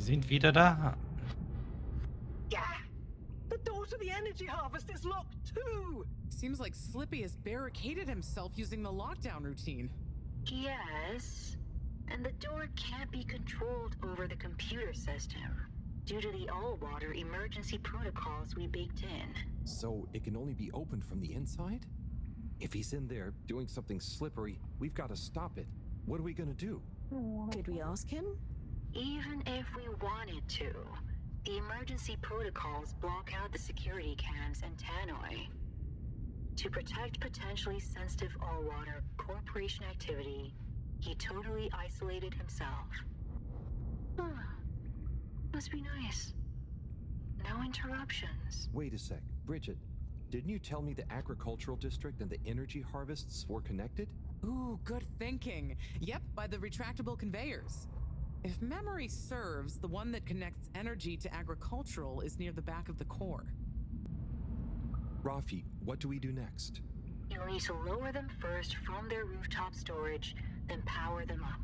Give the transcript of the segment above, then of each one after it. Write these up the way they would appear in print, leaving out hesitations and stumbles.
sind wieder da. Yeah! The door to the energy harvest is locked too! Seems like Slippy has barricaded himself using the lockdown routine. Yes, and the door can't be controlled over the computer system due to the all-water emergency protocols we baked in. So it can only be opened from the inside? If he's in there doing something slippery, we've got to stop it. What are we gonna do? Could we ask him? Even if we wanted to, the emergency protocols block out the security cams and tannoy. To protect potentially sensitive all-water corporation activity, he totally isolated himself. Must be nice. No interruptions. Wait a sec. Bridget, didn't you tell me the agricultural district and the energy harvests were connected? Ooh, good thinking. Yep, by the retractable conveyors. If memory serves, the one that connects energy to agricultural is near the back of the core. Rafi, what do we do next? You'll need to lower them first from their rooftop storage, then power them up.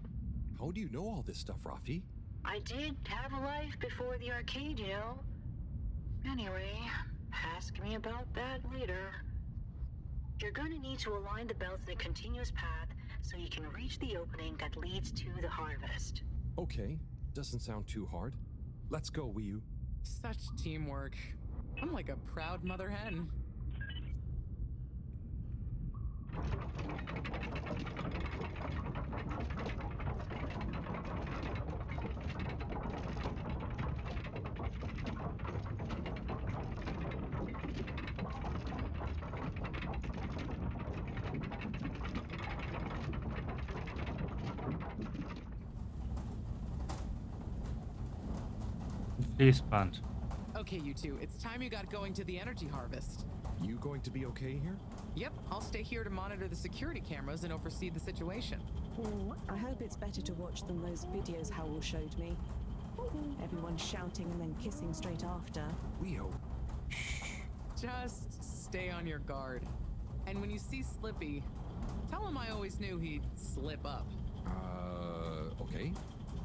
How do you know all this stuff, Rafi? I did have a life before the arcade, you know. Anyway, ask me about that later. You're gonna need to align the belts in a continuous path so you can reach the opening that leads to the harvest. Okay, doesn't sound too hard. Let's go, Wii-U. Such teamwork. I'm like a proud mother hen. Fließband. Okay, you two, it's time you got going to the energy harvest. You going to be okay here? Yep, I'll stay here to monitor the security cameras and oversee the situation. I hope it's better to watch than those videos Howell showed me. Everyone shouting and then kissing straight after. We hope. Just stay on your guard. And when you see Slippy, tell him I always knew he'd slip up. Okay.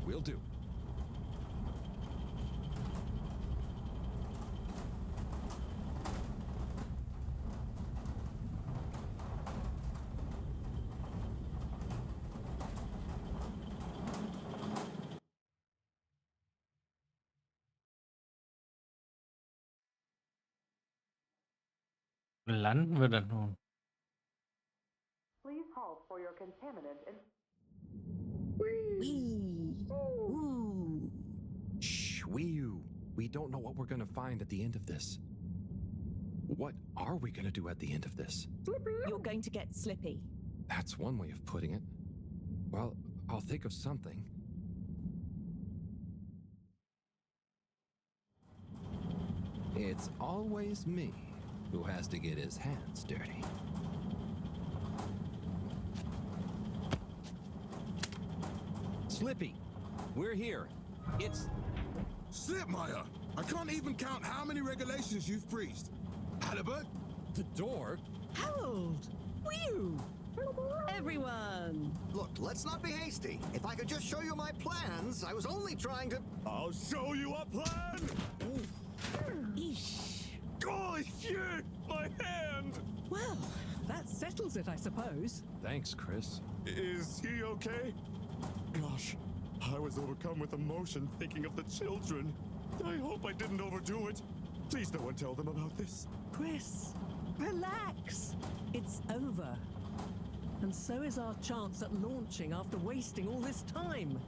Will do. Wo landen wir denn nun? Please halt for your contaminant and Ooh. Shh, Wii-U. We don't know what we're gonna find at the end of this. What are we gonna do at the end of this? You're going to get Slippy. That's one way of putting it. Well, I'll think of something. It's always me who has to get his hands dirty. Slippy, we're here. It's... Slipmeyer! I can't even count how many regulations you've breached. Halibut? the door. Harold! Whew! Everyone! Look, let's not be hasty. If I could just show you my plans, I was only trying to... I'll show you a plan! Eesh. Oh, shit! My hand! Well, that settles it, I suppose. Thanks, Chris. Is he okay? Gosh, I was overcome with emotion thinking of the children. I hope I didn't overdo it. Please no one tell them about this. Chris, relax. It's over. And so is our chance at launching after wasting all this time.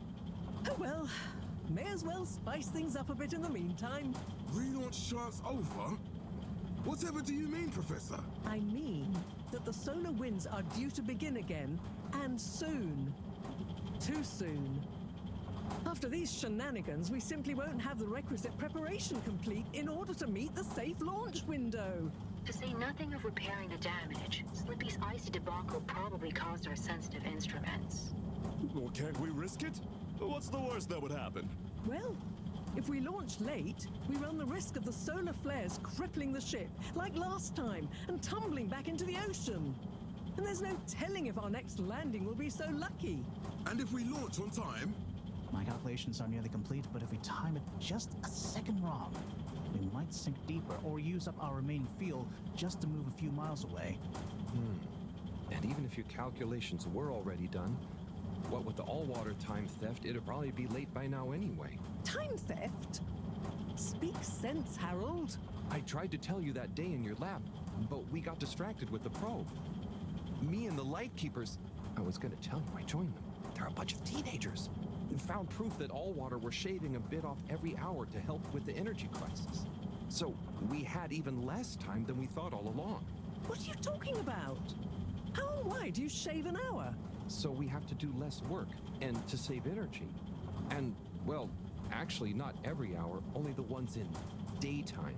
Oh well, may as well spice things up a bit in the meantime. Relaunch chance over? Whatever do you mean, Professor? I mean that the solar winds are due to begin again, and soon. Too soon. After these shenanigans, we simply won't have the requisite preparation complete in order to meet the safe launch window. To say nothing of repairing the damage, Slippy's icy debacle probably caused our sensitive instruments. Well, can't we risk it? What's the worst that would happen? Well, if we launch late, we run the risk of the solar flares crippling the ship, like last time, and tumbling back into the ocean. And there's no telling if our next landing will be so lucky. And if we launch on time? My calculations are nearly complete, but if we time it just a second wrong, we might sink deeper or use up our remaining fuel just to move a few miles away. And even if your calculations were already done, what with the all-water time theft, it'd probably be late by now anyway. Time theft? Speak sense, Harold. I tried to tell you that day in your lab, but we got distracted with the probe. Me and the Lightkeepers, I was gonna tell you I joined them. They're a bunch of teenagers. Found proof that all water were shaving a bit off every hour to help with the energy crisis. So we had even less time than we thought all along. What are you talking about? How and why do you shave an hour? So we have to do less work, and to save energy. And, well, actually not every hour, only the ones in daytime.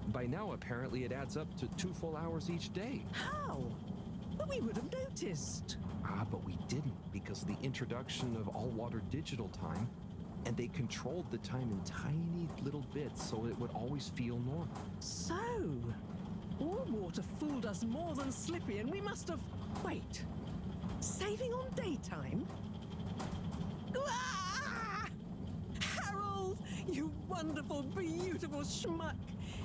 By now, apparently, it adds up to 2 full hours each day. How? But we would have noticed. But we didn't because of the introduction of all-water digital time, and they controlled the time in tiny little bits so it would always feel normal. So, all water fooled us more than Slippy, and we must have... Wait. Saving on daytime? Ah! Harold, you wonderful, beautiful schmuck.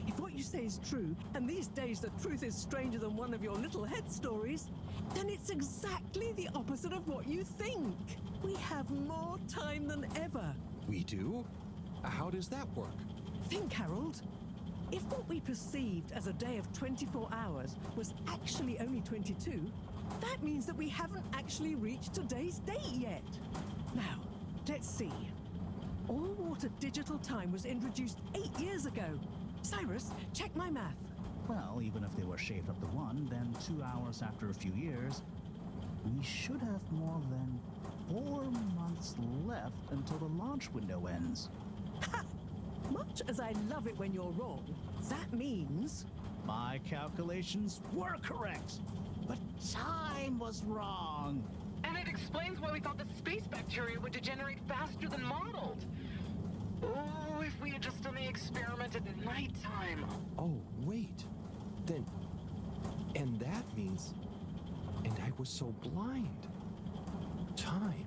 If what you say is true, and these days the truth is stranger than one of your little head stories, then it's exactly the opposite of what you think. We have more time than ever. We do? How does that work? Think, Harold. If what we perceived as a day of 24 hours was actually only 22, that means that we haven't actually reached today's date yet. Now, let's see. All-water digital time was introduced 8 years ago. Cyrus, check my math. Well, even if they were shaved up to 1, then 2 hours after a few years, we should have more than 4 months left until the launch window ends. Ha! Much as I love it when you're wrong, that means... My calculations were correct, but time was wrong. And it explains why we thought the space bacteria would degenerate faster than modeled. Oh, if we had just done the experiment at nighttime. Oh, wait. Then... And that means... And I was so blind. Time.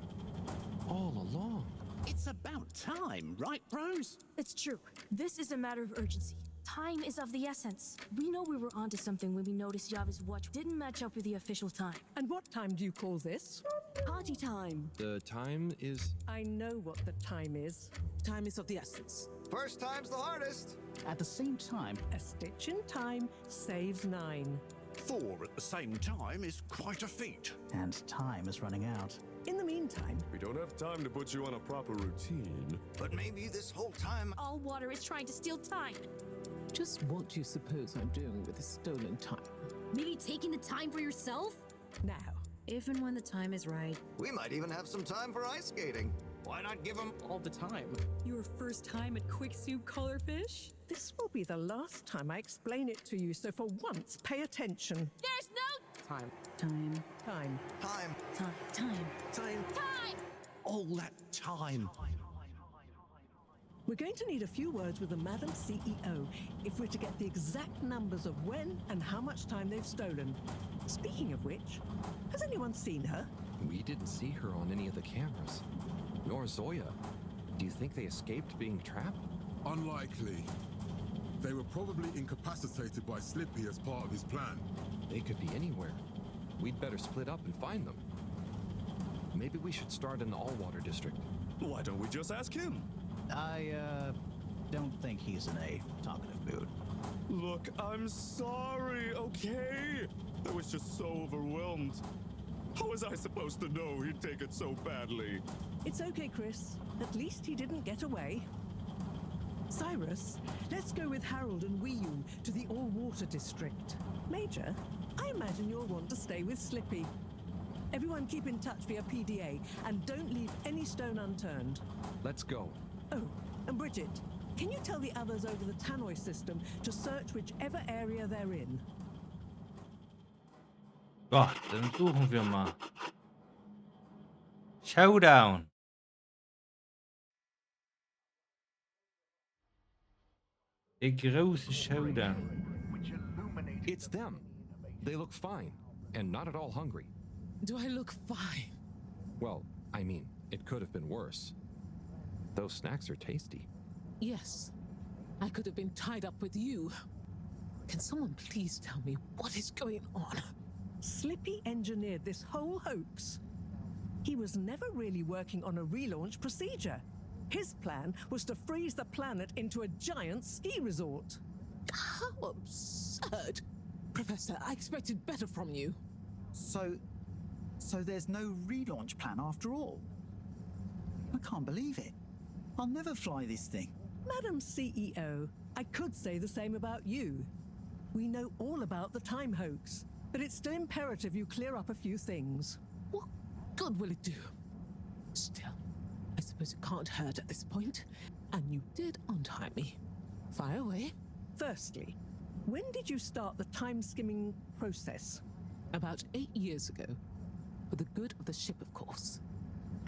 All along. It's about time, right, bros? It's true. This is a matter of urgency. Time is of the essence. We know we were onto something when we noticed Yava's watch didn't match up with the official time. And what time do you call this? Party time. The time is... I know what the time is. Time is of the essence. First time's the hardest. At the same time, A stitch in time saves 9. 4 at the same time is quite a feat. and time is running out. In the meantime, We don't have time to put you on a proper routine. But maybe this whole time... All water is trying to steal time. Just what do you suppose I'm doing with the stolen time? Maybe taking the time for yourself? now, If and when the time is right. We might even have some time for ice skating. Why not give them... All the time. Your first time at Quick Soup Colorfish? this will be the last time I explain it to you, so for once, pay attention. There's no Time. time. Time. Time. Time. Time. Time. Time! All that time. We're going to need a few words with the Madam CEO if we're to get the exact numbers of when and how much time they've stolen. Speaking of which, has anyone seen her? We didn't see her on any of the cameras. Nor Zoya. Do you think they escaped being trapped? Unlikely. They were probably incapacitated by Slippy as part of his plan. They could be anywhere. We'd better split up and find them. Maybe we should start in the all-water district. Why don't we just ask him? I, don't think he's in a talkative mood. Look, I'm sorry, okay? I was just so overwhelmed. How was I supposed to know he'd take it so badly? It's okay, Chris. At least he didn't get away. Cyrus, let's go with Harold and Wiyun to the all-water district. Major, I imagine you'll want to stay with Slippy. Everyone keep in touch via PDA and don't leave any stone unturned. Let's go. Oh, and Bridget, can you tell the others over the Tannoy system to search whichever area they're in? So, dann suchen wir mal. Showdown. Der große Showdown. It's them. They look fine, and not at all hungry. Do I look fine? Well, I mean, it could have been worse. Those snacks are tasty. Yes, I could have been tied up with you. Can someone please tell me what is going on? Slippy engineered this whole hoax. He was never really working on a relaunch procedure. His plan was to freeze the planet into a giant ski resort. How absurd! Professor, I expected better from you. So there's no relaunch plan after all? I can't believe it. I'll never fly this thing. Madam CEO, I could say the same about you. We know all about the time hoax, but it's still imperative you clear up a few things. What good will it do? Still, I suppose it can't hurt at this point. And you did untie me. Fire away. Firstly, when did you start the time-skimming process? About 8 years ago. For the good of the ship, of course.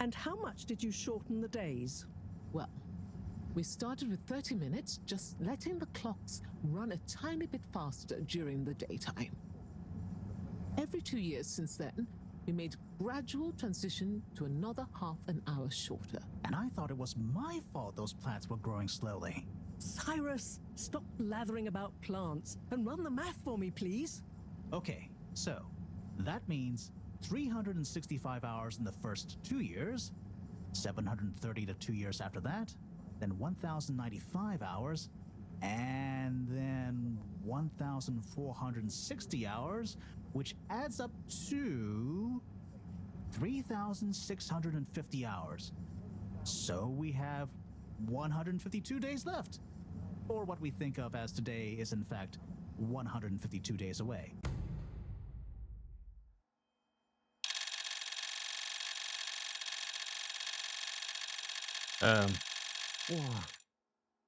And how much did you shorten the days? Well, we started with 30 minutes, just letting the clocks run a tiny bit faster during the daytime. Every 2 years since then, we made gradual transition to another half an hour shorter. And I thought it was my fault those plants were growing slowly. Cyrus, stop blathering about plants and run the math for me, please. Okay, so that means 365 hours in the first 2 years, 730 to 2 years after that, then 1,095 hours, and then 1,460 hours, which adds up to 3,650 hours. So we have 152 days left. Or what we think of as today is in fact 152 days away. Whoa,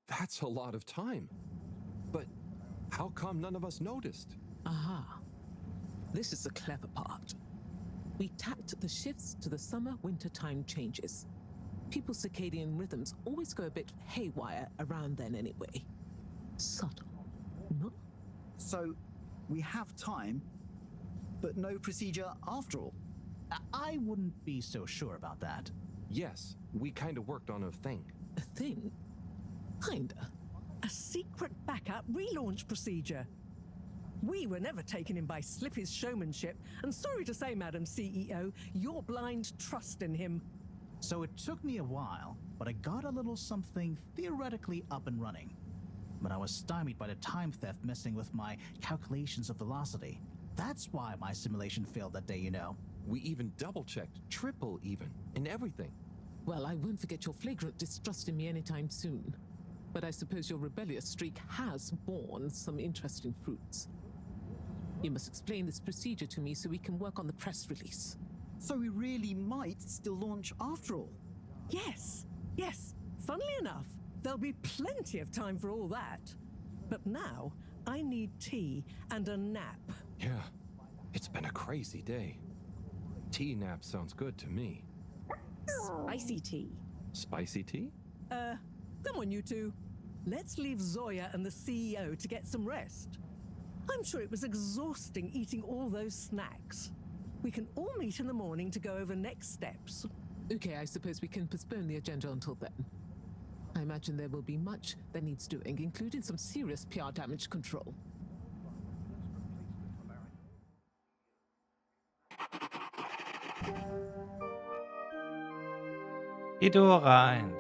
that's a lot of time. But how come none of us noticed? Aha. This is the clever part. We tapped the shifts to the summer-winter time changes. People's circadian rhythms always go a bit haywire around then anyway. Subtle, no? So we have time, but no procedure after all. I wouldn't be so sure about that. Yes, we kind of worked on a thing. A thing? Kinda. A secret backup relaunch procedure. We were never taken in by Slippy's showmanship, and sorry to say, Madam CEO, your blind trust in him. So it took me a while, but I got a little something theoretically up and running. But I was stymied by the time theft messing with my calculations of velocity. That's why my simulation failed that day, you know. We even double-checked, triple even, and everything. Well, I won't forget your flagrant distrust in me anytime soon. But I suppose your rebellious streak has borne some interesting fruits. You must explain this procedure to me so we can work on the press release. So we really might still launch after all? Yes. Funnily enough, there'll be plenty of time for all that. But now, I need tea and a nap. Yeah, it's been a crazy day. Tea nap sounds good to me. Spicy tea. Spicy tea? Come on, you two. Let's leave Zoya and the CEO to get some rest. I'm sure it was exhausting eating all those snacks. We can all meet in the morning to go over next steps. Okay, I suppose we can postpone the agenda until then. I imagine there will be much that needs doing, including some serious PR damage control. Ghidorah 1.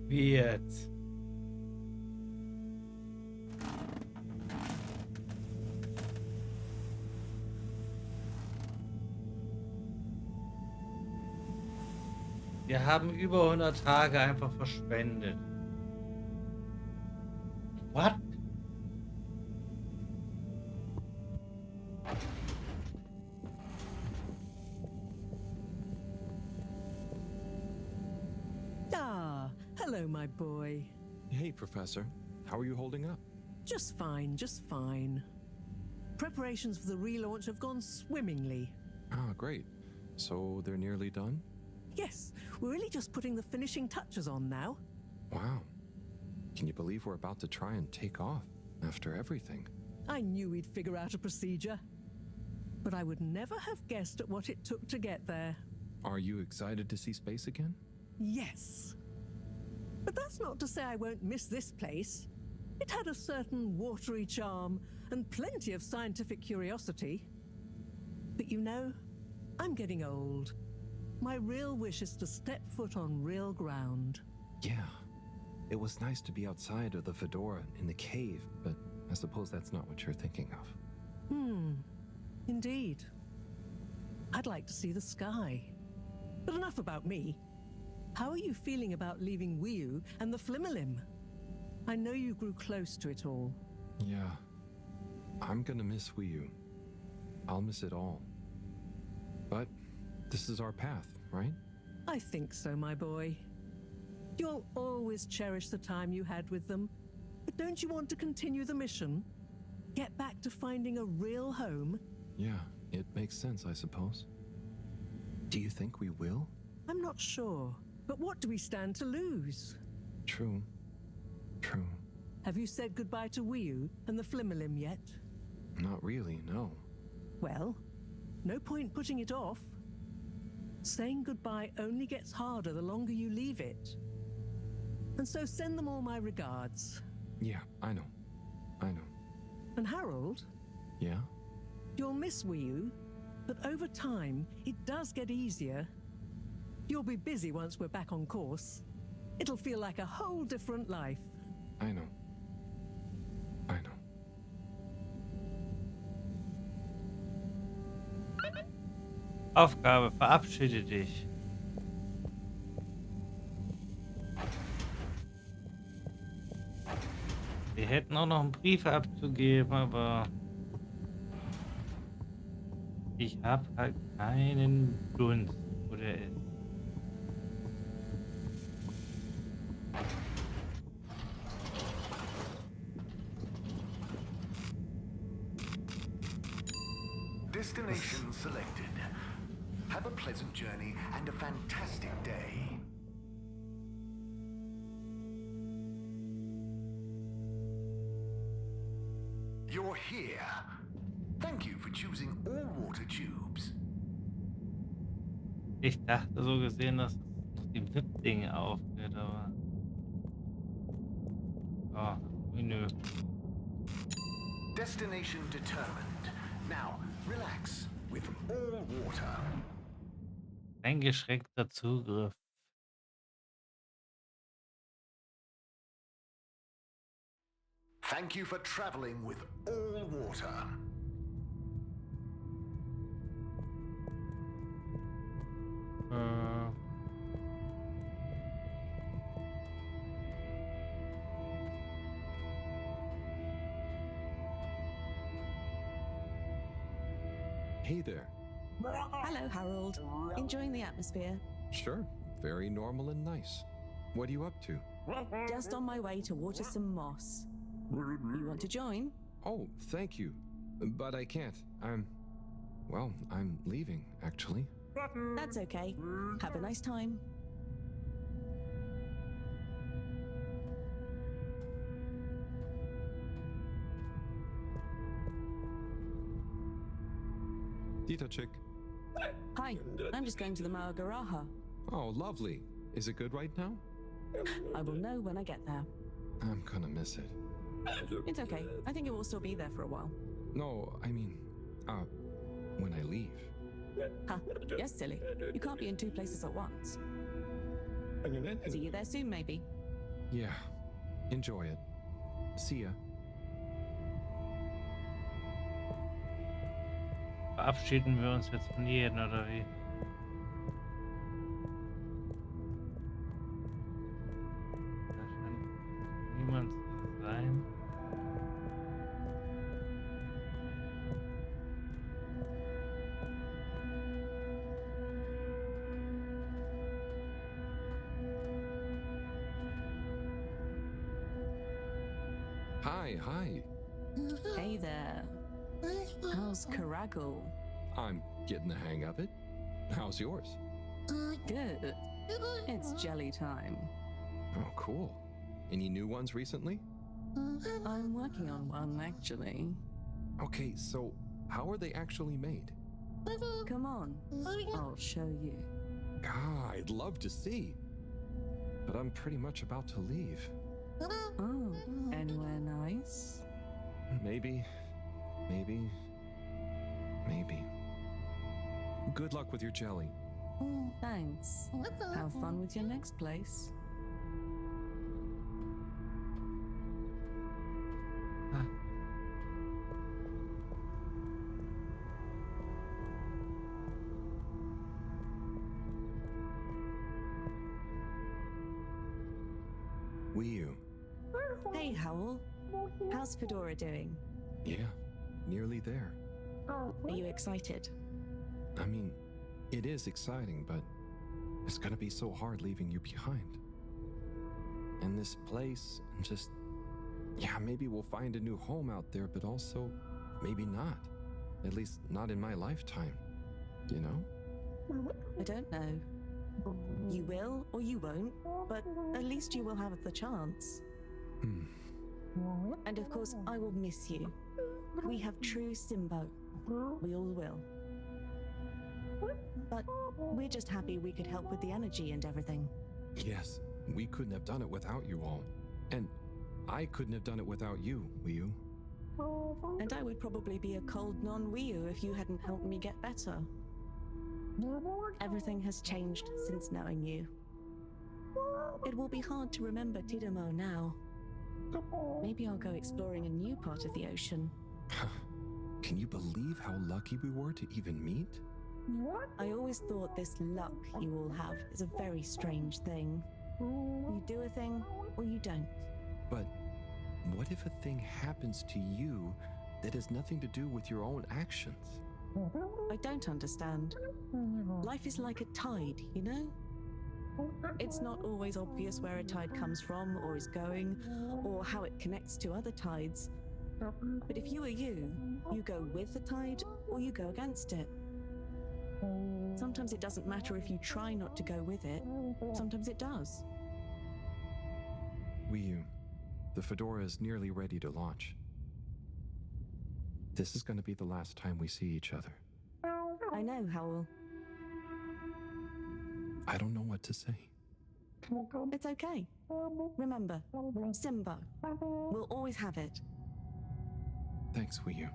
Wie jetzt? Wir haben über 100 Tage einfach verschwendet. What? Ah, hello, my boy. Hey, Professor. How are you holding up? Just fine, just fine. Preparations for the relaunch have gone swimmingly. Ah, great. So they're nearly done? Yes, we're really just putting the finishing touches on now. Wow. Can you believe we're about to try and take off after everything? I knew we'd figure out a procedure. But I would never have guessed at what it took to get there. Are you excited to see space again? Yes. But that's not to say I won't miss this place. It had a certain watery charm and plenty of scientific curiosity. But you know, I'm getting old. My real wish is to step foot on real ground. Yeah. It was nice to be outside of the fedora in the cave, but I suppose that's not what you're thinking of. Indeed. I'd like to see the sky. But enough about me. How are you feeling about leaving Wiu and the Flimmerlim? I know you grew close to it all. Yeah. I'm gonna miss Wiu. I'll miss it all. But this is our path, right? I think so, my boy. You'll always cherish the time you had with them. But don't you want to continue the mission? Get back to finding a real home? Yeah, it makes sense, I suppose. Do you think we will? I'm not sure. But what do we stand to lose? True. True. Have you said goodbye to Wiu and the Flimmerlim yet? Not really, no. Well, no point putting it off. Saying goodbye only gets harder the longer you leave it. And so send them all my regards. Yeah, I know. I know. And Harold? Yeah? You'll miss Wiu, but over time, it does get easier. You'll be busy once we're back on course. It'll feel like a whole different life. I know. I know. Aufgabe, verabschiede dich. Wir hätten auch noch einen Brief abzugeben, aber ich habe halt keinen Dunst, wo der ist. Destination selected. Have a pleasant journey and a fantastic day. You're here. Thank you for choosing all water tubes. Ich dachte so gesehen, dass noch die VIP-Ding aufgeht, aber... Oh, Menü. Destination determined. Now, relax with all water. Eingeschränkter Zugriff. Thank you for traveling with all water. Hey there. Hello, Harold. Enjoying the atmosphere? Sure. Very normal and nice. What are you up to? Just on my way to water some moss. You want to join? Oh, thank you. But I can't. Well, I'm leaving, actually. That's okay. Have a nice time. Dita chick. Hi, I'm just going to the Maagaraha. Oh, lovely. Is it good right now? I will know when I get there. I'm gonna miss it. It's okay. I think it will still be there for a while. No, I mean, when I leave. Huh? Yes, silly. You can't be in two places at once. See you there soon, maybe. Yeah. Enjoy it. See ya. Verabschieden wir uns jetzt von jedem, oder wie? Da scheint niemand zu sein. Hi. Hey there. How's Karago? I'm getting the hang of it. How's yours? Good. It's jelly time. Oh, cool. Any new ones recently? I'm working on one, actually. Okay, so how are they actually made? Come on, I'll show you. I'd love to see. But I'm pretty much about to leave. Oh, anywhere nice? Maybe. Good luck with your jelly. Thanks. Have fun with your next place. Wii-U. Hey, Howell. How's Fedora doing? Yeah, nearly there. Are you excited? I mean, it is exciting, but it's gonna be so hard leaving you behind. And this place, just... Yeah, maybe we'll find a new home out there, but also, maybe not. At least not in my lifetime. You know? I don't know. You will or you won't, but at least you will have the chance. And of course, I will miss you. We have true Simbo. We all will. But we're just happy we could help with the energy and everything. Yes, we couldn't have done it without you all. And I couldn't have done it without you, Wii-U. And I would probably be a cold non-Wii-U if you hadn't helped me get better. Everything has changed since knowing you. It will be hard to remember Tidamo now. Maybe I'll go exploring a new part of the ocean. Can you believe how lucky we were to even meet? I always thought this luck you all have is a very strange thing. You do a thing, or you don't. But what if a thing happens to you that has nothing to do with your own actions? I don't understand. Life is like a tide, you know? It's not always obvious where a tide comes from or is going, or how it connects to other tides. But if you are you go with the tide or you go against it. Sometimes it doesn't matter if you try not to go with it. Sometimes it does. Wii-U, the Fedora is nearly ready to launch. This is going to be the last time we see each other. I know, Howell. I don't know what to say. It's okay. Remember, Simbo. We'll always have it. Thanks, Wii-U.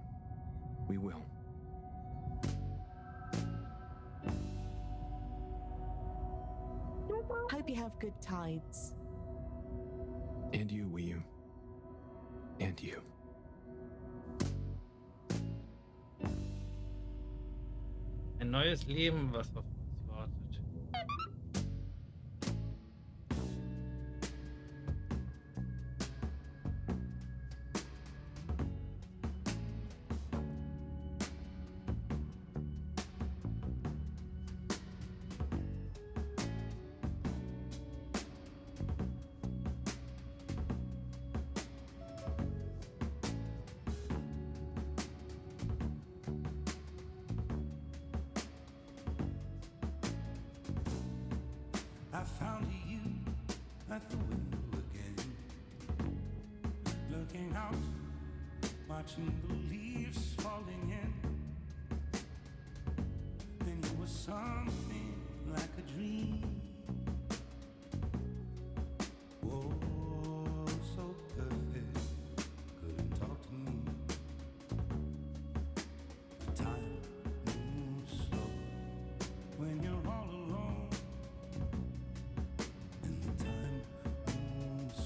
We will. Hope you have good tides. And you, Wii-U. And you. Ein neues Leben, was auf uns wartet. I found you at the window again, looking out, watching the leaves falling in. Then you were something like a dream. Oh, so perfect, couldn't talk to me. The time moves slow when you're all alone. And the time moves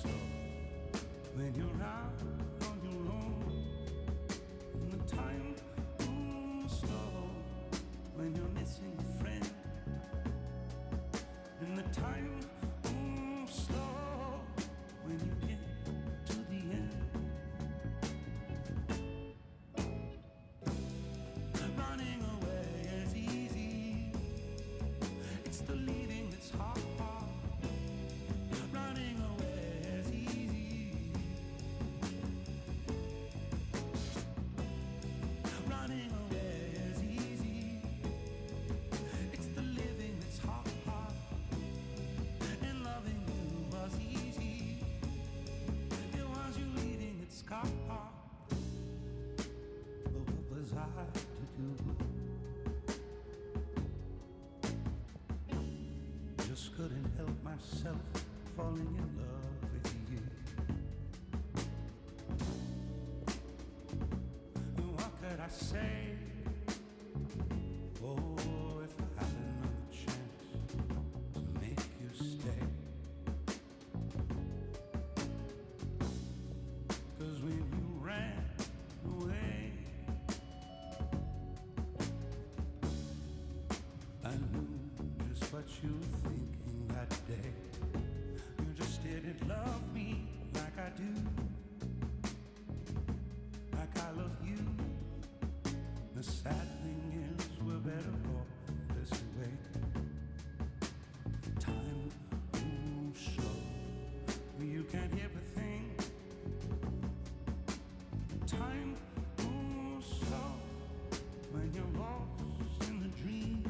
couldn't help myself falling in love with you. What could I say? Oh, if I had another chance to make you stay. 'Cause when you ran away, I knew just what you were thinking that day. You just didn't love me like I do, like I love you. The sad thing is we're better off this way. Time moves slow, you can't hear a thing. Time moves slow when you're lost in the dream.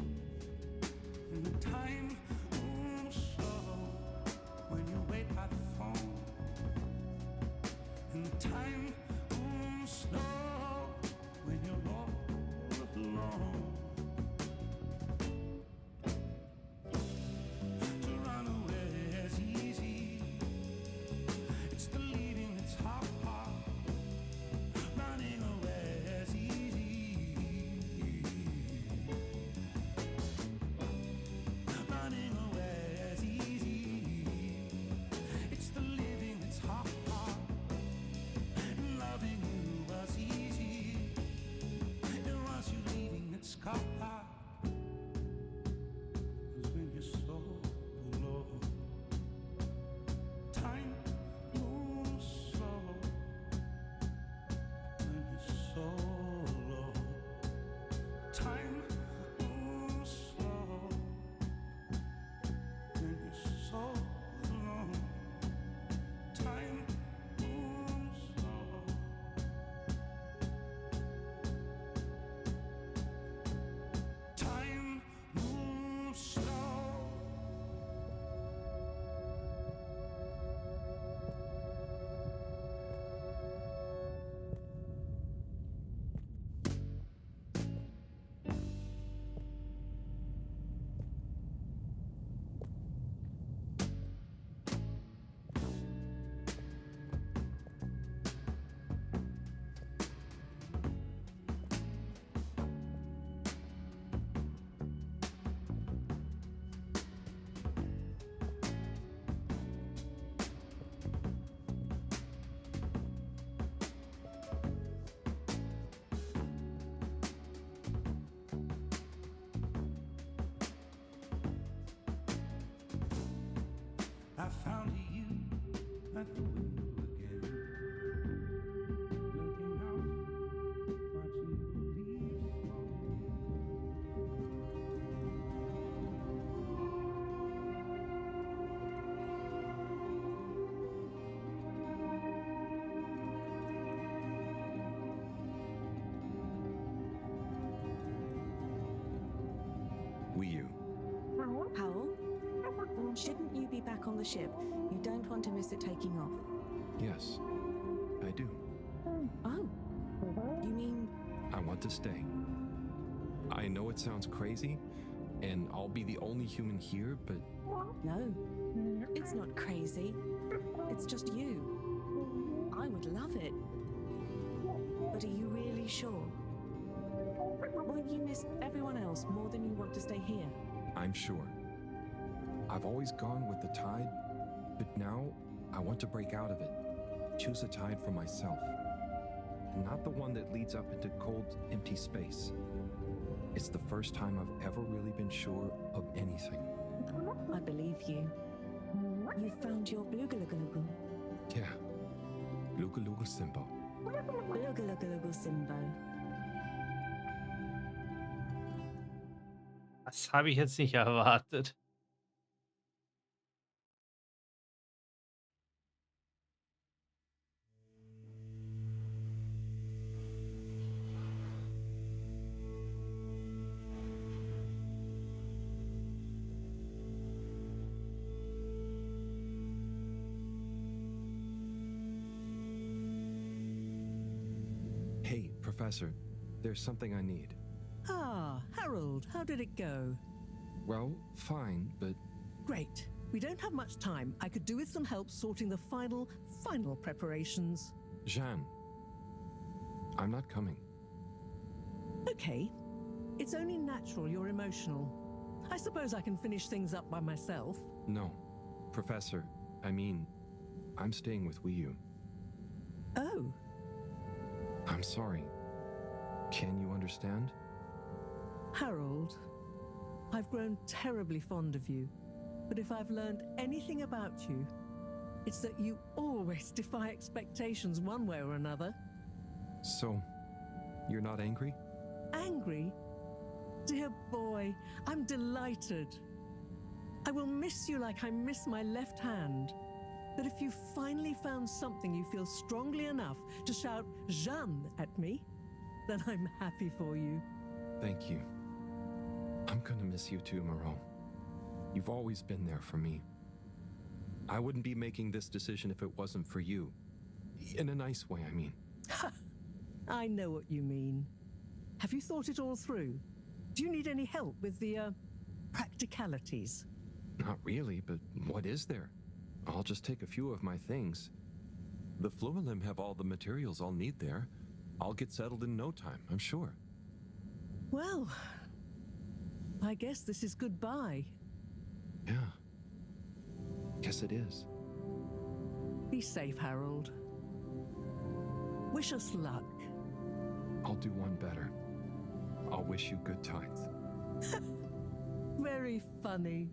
And the time moves slow when you wait by the phone. And the time moves slow when you're all alone. To run away is easy. It's the leaving that's hard. Running away is easy. Running away is easy. It's the living that's hard. Loving you was easy. It was you leaving that's hard. 'Cause when you're so alone, time moves slow. When you're so alone, time moves slow. When you're so alone, time moves slow. Time moves slow. I found you at the window again, looking out, watching the leaves fall. Wii U. Powell, shouldn't you be back on the ship? You don't want to miss it taking off. Yes, I do. Oh, you mean I want to stay. I know it sounds crazy, and I'll be the only human here, but no? It's not crazy. It's just you. I would love it. But are you really sure? Won't you miss everyone else more than you want to stay here? I'm sure. I've always gone with the tide, but now I want to break out of it. Choose a tide for myself. And not the one that leads up into cold, empty space. It's the first time I've ever really been sure of anything. I believe you. You found your Blugalugulugu. Yeah. Lugaluga Simbo. Blugalugulugu Simbo. Das habe ich jetzt nicht erwartet. Hey, Professor, there's something I need. Ah, Harold, how did it go? Well, fine, but Great. We don't have much time. I could do with some help sorting the final preparations. Jeanne, I'm not coming. Okay. It's only natural you're emotional. I suppose I can finish things up by myself. No. Professor, I'm staying with Wii. Oh. I'm sorry. Can you understand? Harold, I've grown terribly fond of you. But if I've learned anything about you, it's that you always defy expectations one way or another. So, you're not angry? Angry? Dear boy, I'm delighted. I will miss you like I miss my left hand. But if you finally found something you feel strongly enough to shout Jeanne at me, then I'm happy for you. Thank you. I'm gonna miss you too, Moreau. You've always been there for me. I wouldn't be making this decision if it wasn't for you. In a nice way, I mean. I know what you mean. Have you thought it all through? Do you need any help with the, practicalities? Not really, but what is there? I'll just take a few of my things. The Fluilim have all the materials I'll need there. I'll get settled in no time, I'm sure. Well, I guess this is goodbye. Yeah. Guess it is. Be safe, Harold. Wish us luck. I'll do one better. I'll wish you good times. Very funny.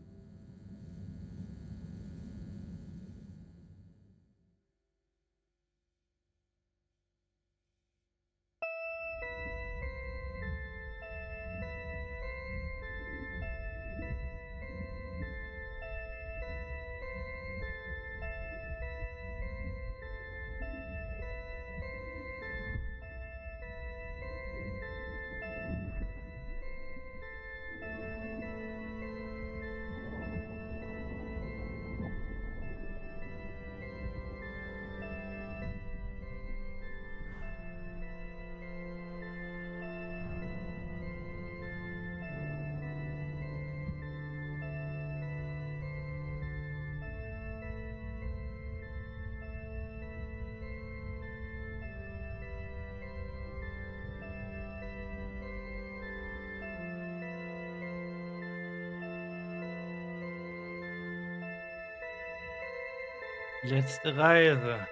Letzte Reise.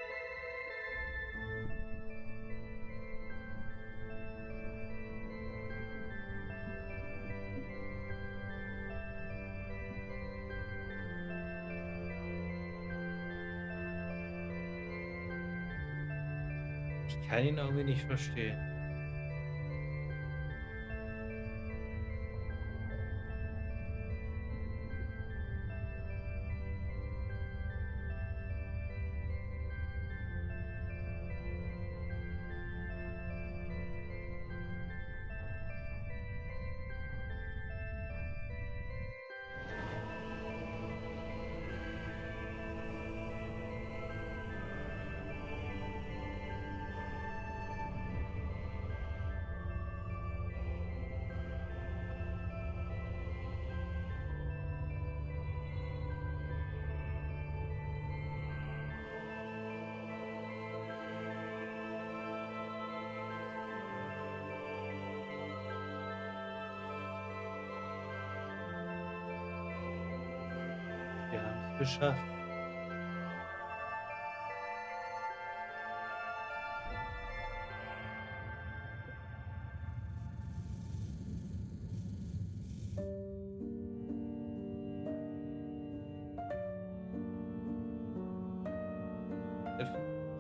Ich kann ihn irgendwie nicht verstehen. Wir haben es geschafft.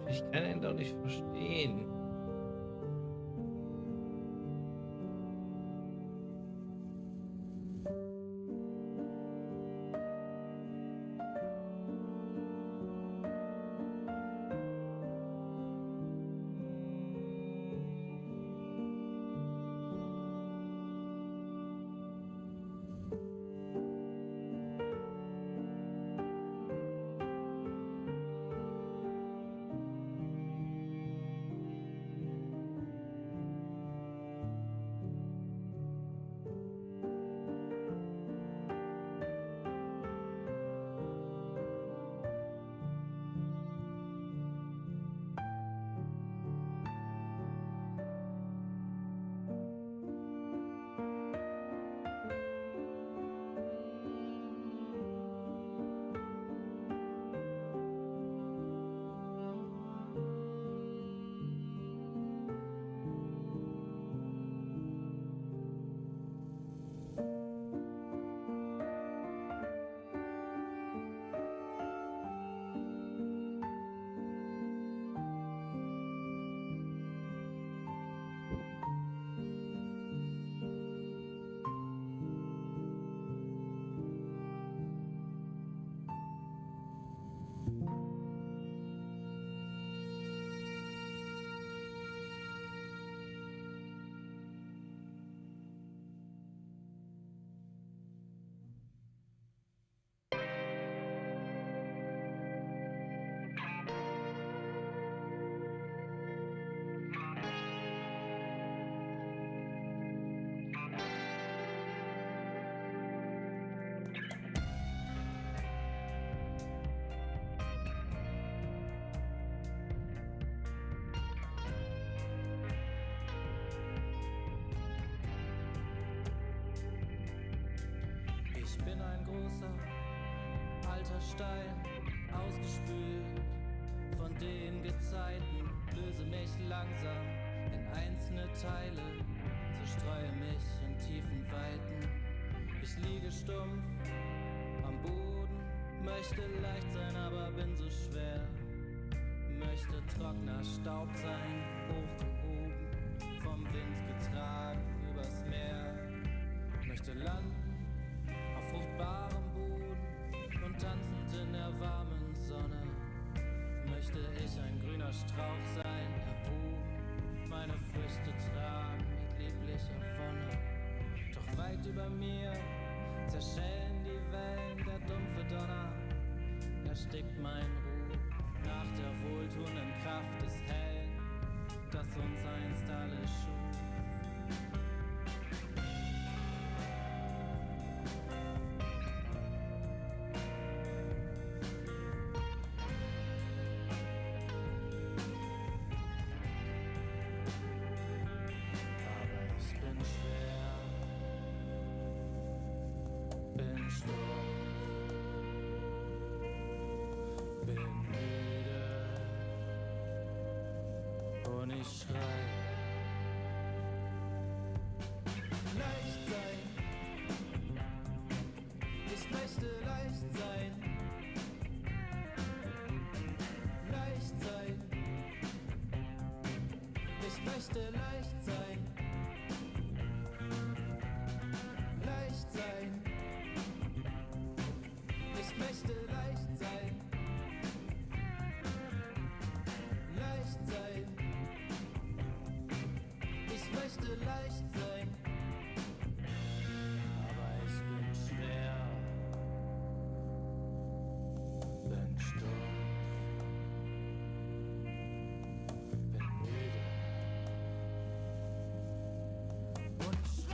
Ich kann ihn doch nicht verstehen. Ich bin ein großer, alter Stein, ausgespült von den Gezeiten, löse mich langsam in einzelne Teile, zerstreue mich in tiefen Weiten. Ich liege stumpf am Boden, möchte leicht sein, aber bin so schwer. Möchte trockener Staub sein, hochgehoben, vom Wind getragen übers Meer. Möchte landen auf fruchtbarem Boden und tanzend in der warmen Sonne. Möchte ich ein grüner Strauch sein, erhoben, meine Früchte tragen mit lieblicher Wonne. Doch weit über mir zerschellen die Wellen, der dumpfe Donner erstickt mein Ruf nach der wohltuenden Kraft des Hellen, das uns einst alle schuf. Und ich schreie. Leicht sein. Ich möchte leicht sein. Leicht sein. Ich möchte leicht sein. Leicht sein. Ich möchte leicht sein. Leicht sein. Ich möchte leicht sein, aber ich bin schwer, bin stumpf, bin müde und ich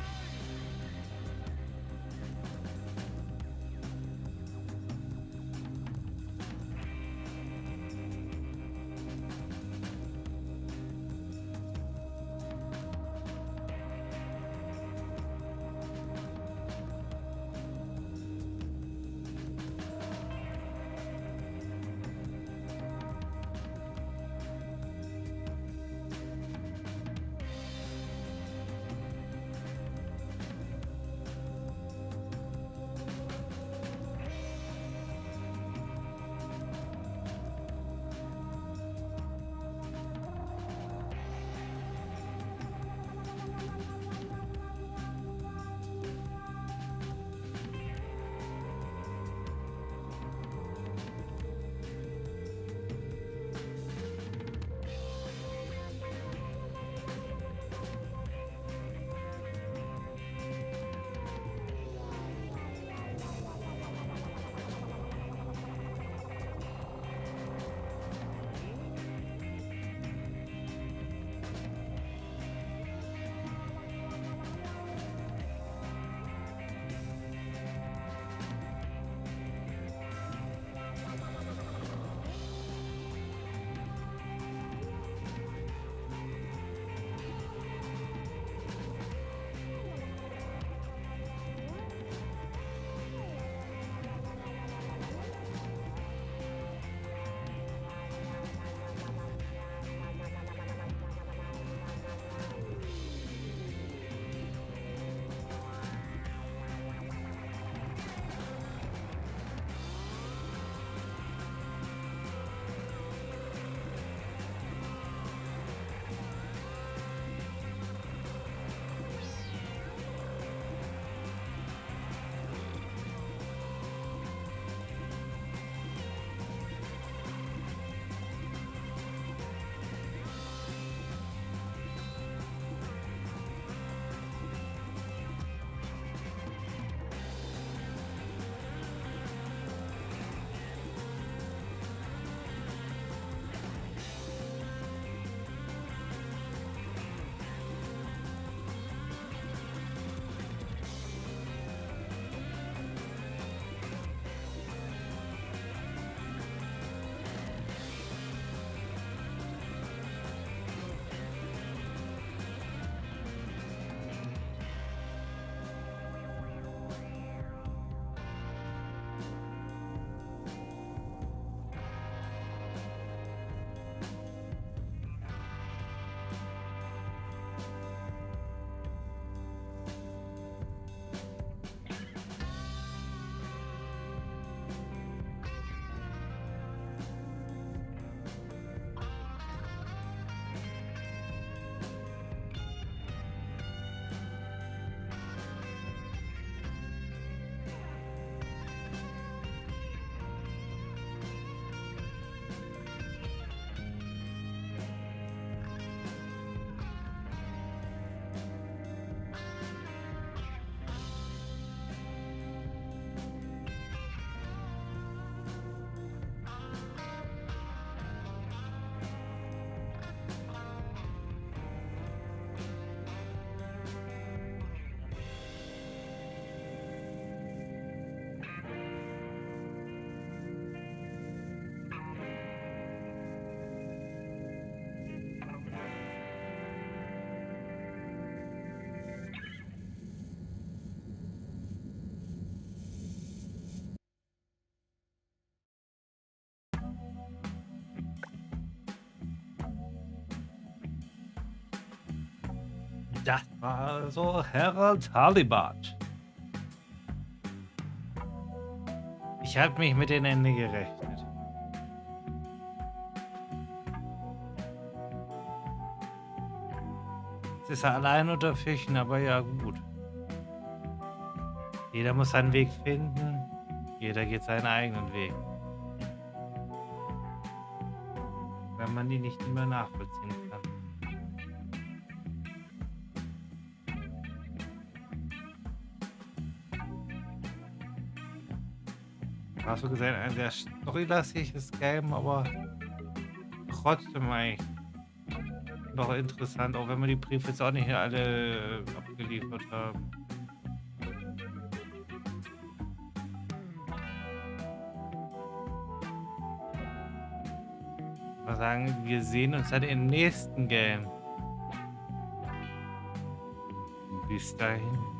Das war also Herald Halibut. Ich habe mich mit dem Ende gerechnet. Jetzt ist er allein unter Fischen, aber ja gut. Jeder muss seinen Weg finden. Jeder geht seinen eigenen Weg. Wenn man die nicht mehr nachvollziehen kann. Hast du gesehen, ein sehr storylastiges Game, aber trotzdem eigentlich noch interessant, auch wenn wir die Briefe jetzt auch nicht hier alle abgeliefert haben. Ich würde sagen, wir sehen uns dann im nächsten Game. Bis dahin.